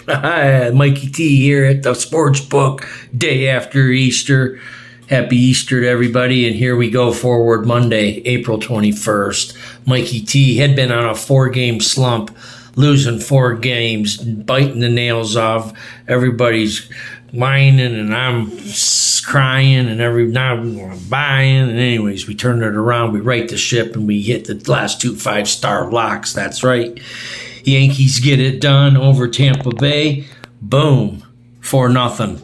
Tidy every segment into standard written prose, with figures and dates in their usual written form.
Mikey T here at the sports book, day after Easter. Happy Easter to everybody, and here we go forward Monday, April 21st. Mikey T had been on a 4-game slump, losing 4 games, biting the nails off. Everybody's whining, and I'm crying, and now I'm buying. And anyways, we turn it around, we right the ship, and we hit the last 2 5-star locks. That's right. Yankees get it done over Tampa Bay. Boom. 4-0.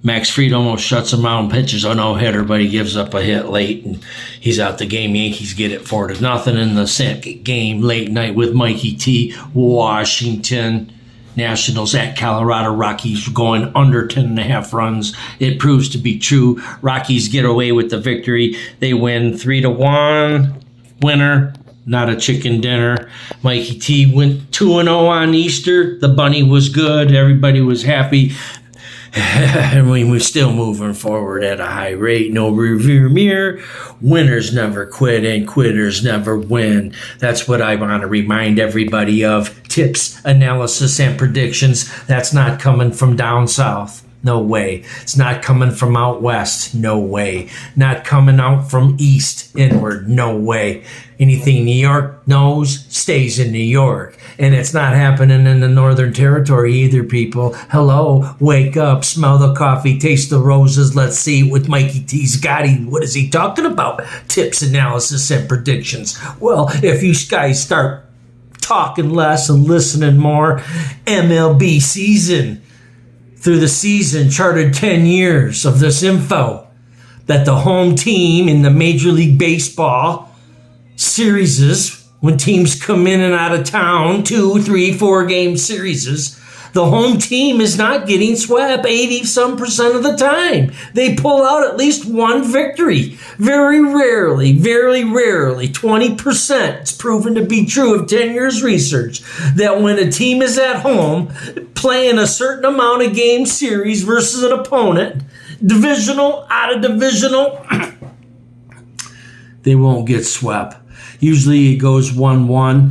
Max Fried almost shuts him out and pitches a no-hitter, but he gives up a hit late, and he's out the game. Yankees get it 4-0 in the second game, late night with Mikey T. Washington Nationals at Colorado Rockies going under 10.5 runs. It proves to be true. Rockies get away with the victory. They win 3-1. Winner. Not a chicken dinner. Mikey T went 2-0 on Easter. The bunny was good. Everybody was happy. And we were still moving forward at a high rate. No rearview mirror. Winners never quit and quitters never win. That's what I want to remind everybody of. Tips, analysis, and predictions. That's not coming from down south. No way. It's not coming from out west. No way. Not coming out from east inward. No way. Anything New York knows stays in New York. And it's not happening in the Northern Territory either, people. Hello, wake up, smell the coffee, taste the roses. Let's see with Mikey T's Gotti. What is he talking about? Tips, analysis, and predictions. Well, if you guys start talking less and listening more, MLB season. Through the season, charted 10 years of this info that the home team in the Major League Baseball series, when teams come in and out of town, 2, 3, 4 game series, the home team is not getting swept 80% of the time. They pull out at least one victory. Very rarely, 20%. It's proven to be true of 10 years research that when a team is at home playing a certain amount of game series versus an opponent, divisional, out of divisional, they won't get swept. Usually it goes 1-1,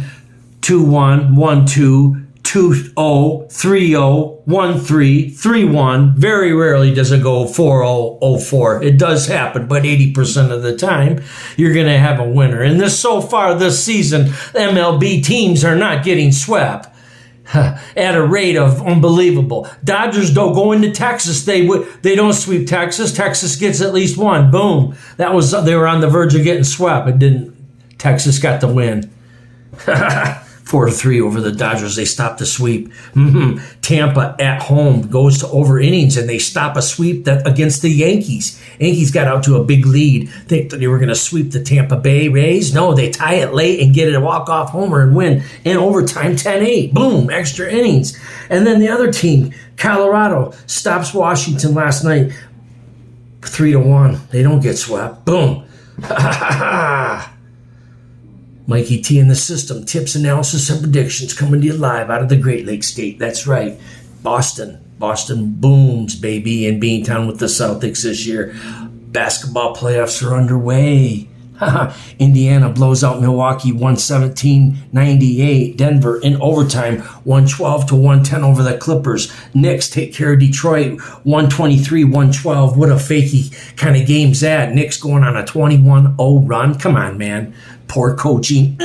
2-1, 1-2, 2-0, 3-0, 1-3, 3-1. Very rarely does it go 4-0, 0-4. It does happen, but 80% of the time, you're going to have a winner. And so far this season, MLB teams are not getting swept at a rate of unbelievable. Dodgers don't go into Texas. They don't sweep Texas. Texas gets at least one. Boom. They were on the verge of getting swept. It didn't. Texas got the win. 4-3 over the Dodgers. They stopped the sweep. Tampa at home goes to over innings, and they stop a sweep against the Yankees. Yankees got out to a big lead. Think that they were going to sweep the Tampa Bay Rays. No, they tie it late and get a walk-off homer and win in overtime 10-8. Boom, extra innings. And then the other team, Colorado, stops Washington last night 3-1. They don't get swept. Boom. Mikey T in the system. Tips, analysis, and predictions coming to you live out of the Great Lakes State. That's right. Boston booms, baby, in Beantown with the Celtics this year. Basketball playoffs are underway. Indiana blows out Milwaukee 117-98. Denver in overtime 112-110 over the Clippers. Knicks take care of Detroit 123-112. What a fakey kind of game's that. Knicks going on a 21-0 run. Come on, man. Poor coaching.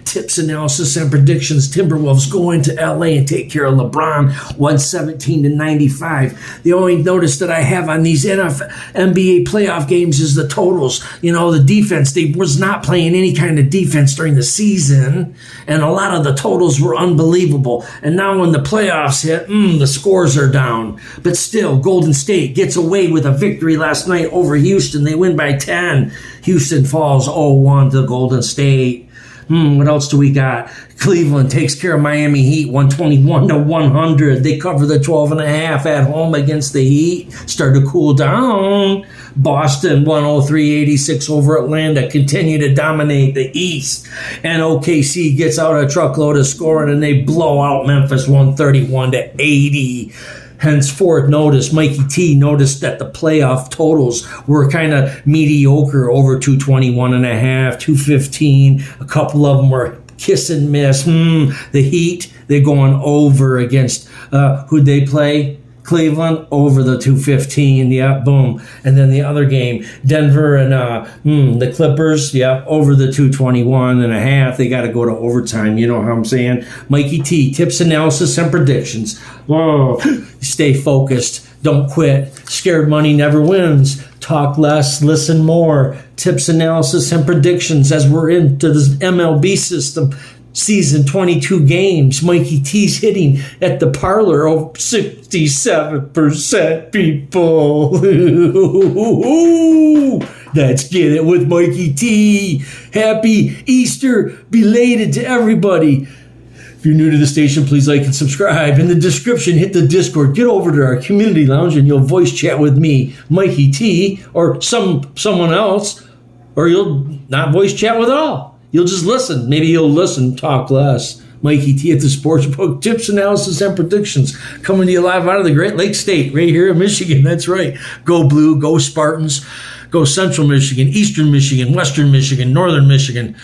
Tips, analysis, and predictions. Timberwolves go into LA and take care of LeBron 117-95. The only notice that I have on these NBA playoff games is the totals. You know, the defense, they was not playing any kind of defense during the season, and a lot of the totals were unbelievable. And now when the playoffs hit, the scores are down. But still, Golden State gets away with a victory last night over Houston. They win by 10. Houston falls 0-1 to Golden State. What else do we got? Cleveland takes care of Miami Heat 121-100. They cover the 12.5 at home against the Heat. Start to cool down. Boston 103-86 over Atlanta. Continue to dominate the East. And OKC gets out a truckload of scoring, and they blow out Memphis 131-80. Henceforth, Mikey T noticed that the playoff totals were kind of mediocre, over 221.5, 215. A couple of them were kiss and miss. The Heat, They're going over against, who'd they play? Cleveland over the 215, yeah, boom. And then the other game, Denver and the Clippers, yeah, over the 221.5. They got to go to overtime. You know how I'm saying? Mikey T, tips, analysis, and predictions. Whoa. Stay focused. Don't quit. Scared money never wins. Talk less, listen more. Tips, analysis, and predictions as we're into this MLB system. Season 22 games. Mikey T's hitting at the parlor over 67%, people. Let's get it with Mikey T. Happy Easter belated to everybody. If you're new to the station, please like and subscribe. In the description, hit the Discord. Get over to our community lounge and you'll voice chat with me, Mikey T, or someone else, or you'll not voice chat with all. You'll just listen. Maybe you'll listen, talk less. Mikey T at the Sportsbook. Tips, analysis, and predictions. Coming to you live out of the Great Lakes State, right here in Michigan. That's right. Go Blue, go Spartans, go Central Michigan, Eastern Michigan, Western Michigan, Northern Michigan.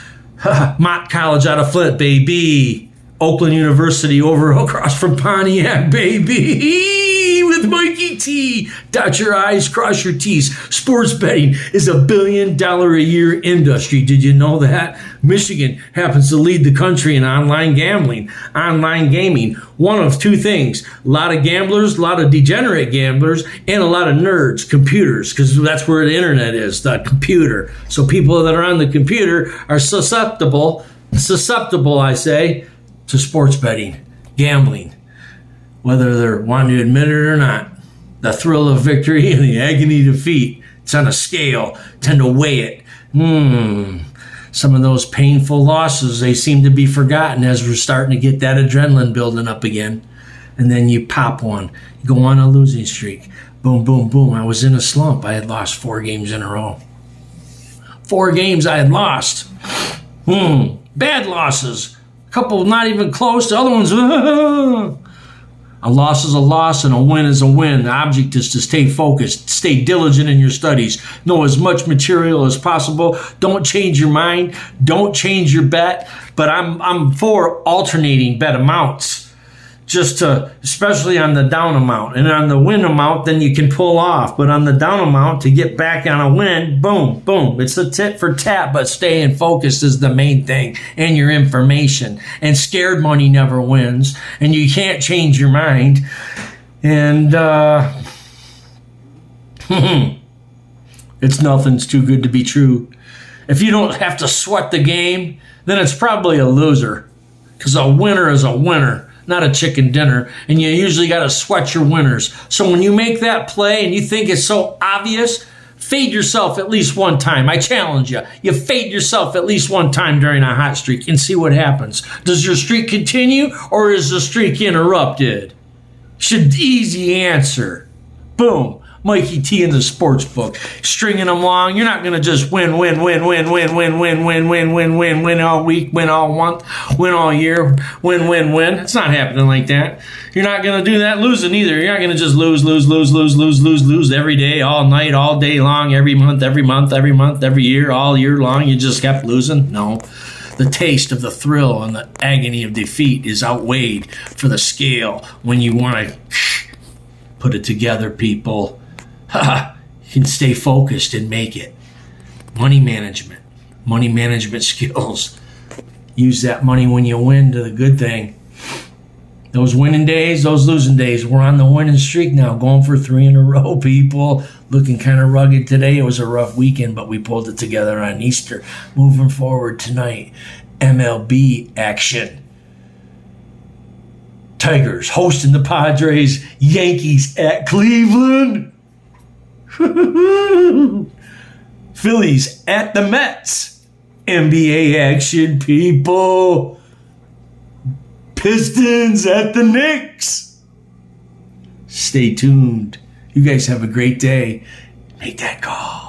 Mott College out of Flint, baby. Oakland University over across from Pontiac, baby. With Mikey T. Dot your I's, cross your T's. Sports betting is $1 billion a year industry. Did you know that? Michigan happens to lead the country in online gambling, online gaming. One of two things: a lot of gamblers, a lot of degenerate gamblers, and a lot of nerds, computers, because that's where the internet is, the computer. So people that are on the computer are susceptible, I say, to sports betting, gambling, whether they're wanting to admit it or not. The thrill of victory and the agony of defeat, it's on a scale, tend to weigh it. Some of those painful losses, they seem to be forgotten as we're starting to get that adrenaline building up again. And then you pop one, you go on a losing streak. Boom, boom, boom. I was in a slump. I had lost 4 games in a row. 4 games I had lost. Bad losses. Couple not even close. The other ones, a loss is a loss and a win is a win. The object is to stay focused, stay diligent in your studies, know as much material as possible. Don't change your mind. Don't change your bet. But I'm for alternating bet amounts, just to, especially on the down amount. And on the win amount, then you can pull off. But on the down amount, to get back on a win, boom, boom. It's a tit for tat, but staying focused is the main thing. And your information. And scared money never wins. And you can't change your mind. And it's nothing's too good to be true. If you don't have to sweat the game, then it's probably a loser. Because a winner is a winner, not a chicken dinner, and you usually got to sweat your winners. So when you make that play and you think it's so obvious, fade yourself at least one time. I challenge you. You fade yourself at least one time during a hot streak and see what happens. Does your streak continue or is the streak interrupted? Easy answer. Boom. Mikey T in the sports book, stringing them along. You're not going to just win all week, win all month, win all year, win. It's not happening like that. You're not going to do that losing either. You're not going to just lose every day, all night, all day long, every month, every year, all year long. You just kept losing. No. The taste of the thrill and the agony of defeat is outweighed for the scale when you want to put it together, people. You can stay focused and make it. Money management skills. Use that money when you win to the good thing. Those winning days, those losing days, we're on the winning streak now, going for 3 in a row, people. Looking kind of rugged today. It was a rough weekend, but we pulled it together on Easter. Moving forward tonight, MLB action. Tigers hosting the Padres, Yankees at Cleveland. Phillies at the Mets. NBA action, people. Pistons at the Knicks. Stay tuned. You guys have a great day. Make that call.